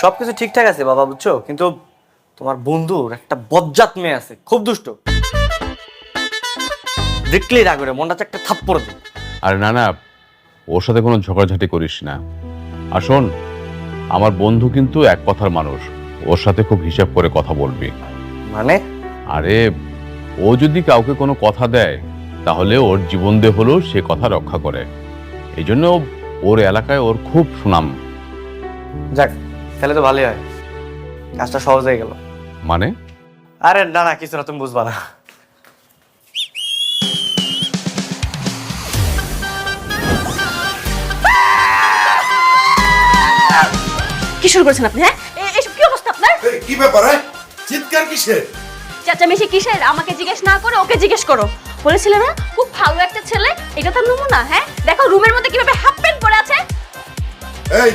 সবকিছু ঠিকঠাক আছে বাবা, বুঝছো, কিন্তু তোমার বন্ধুর একটা বজ্জাত মেয়ে আছে, খুব দুষ্ট। দেখলেই রাগ করে, মনটা একটা থাপ্পড় দেয়। আর না না, ওর সাথে কোনো ঝগড়াঝাটি করিস না। আর শোন, আমার বন্ধু কিন্তু এক কথার মানুষ, ওর সাথে খুব হিসাব করে কথা বলবি। মানে? আরে, ও যদি কাউকে কোনো কথা দেয় তাহলে ওর জীবন দিয়ে হলেও সে কথা রক্ষা করে। এই জন্য ওর এলাকায় ওর খুব সুনাম। যাক, তাহলে তো ভালোই হয়, কাজটা সহজ হয়ে গেল। মানে? আরে না না, কিছু না, তুমি বুঝবা না। কি শুরু করেছেন আপনি? হ্যাঁ, এসব কি অবস্থা আপনার? কি ব্যাপার? চিৎকার কিসের? চেঁচামেচি কিসের? আমাকে জিজ্ঞেস না করে ওকে জিজ্ঞেস করো। বলেছিলে না খুব ভালো একটা ছেলে, এটা তো নমুনা। হ্যাঁ দেখো রুমের মধ্যে কিভাবে হাফ প্যান্ট পরে আছে। এই,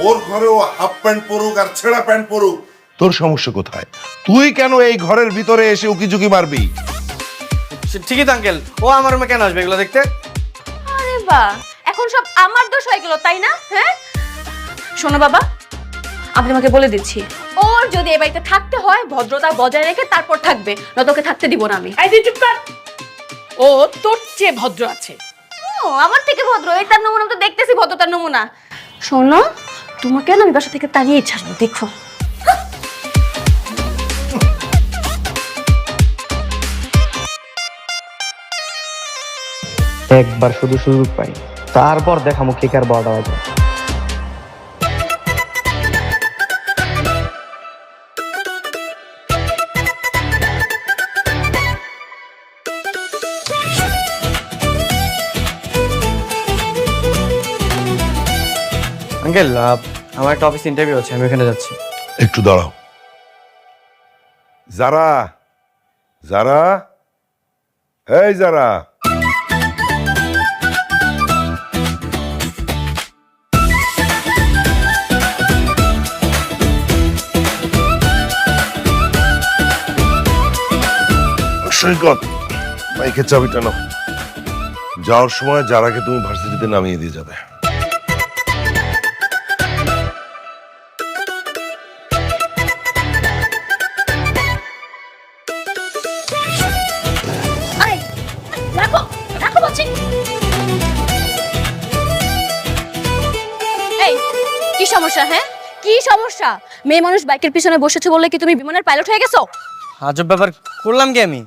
ওর ঘরে ও হাফ প্যান্ট পরুক আর ছেঁড়া প্যান্ট পরুক, তোর সমস্যা কোথায়? তুই কেন এই ঘরের ভিতরে এসে উকিঝুঁকি মারবি? ঠিকই তো আঙ্কেল, ও আমার রুমে কেন আসবে এগুলো দেখতে? আরে বাহ, এখন সব আমার দোষ হয়ে গেল তাই না? হ্যাঁ শোনো বাবা, আমি তোমাকে বলে দিচ্ছি, ওর যদি এই বাড়িতে থাকতে হয় ভদ্রতা বজায় রেখে তারপর থাকবে, নয়তো ওকে থাকতে দিব না আমি। এই তুই চুপ কর। ও তোর চেয়ে ভদ্র আছে। ও আমার থেকে ভদ্র, এই তার নমুনা তো দেখতেছি ভদ্রতার নমুনা। শোনো, তোমাকে না আমি বাসা থেকে তাড়িয়ে ছাড়বো, দেখো। একবার শুধু সুযোগ পাই, তারপর দেখামো কে কার বড় বাজে। আঙ্কেল, আমার একটা অফিস ইন্টারভিউ আছে, আমি ওখানে যাচ্ছি। একটু দাঁড়াও। যারা যারা এই যারা, সৈকত বাইকের চাবিটা নাও। যাওয়ার সময় যারাকে তুমি ভার্সিটিতে নামিয়ে দিয়ে যাবে। আরে রাখো, রাখো বলছি। এই কি সমস্যা? হ্যাঁ কি সমস্যা? মেয়ে মানুষ বাইকের পিছনে বসেছে বললে কি তুমি বিমানের পাইলট হয়ে গেছো? আজব ব্যাপার, করলাম কি আমি?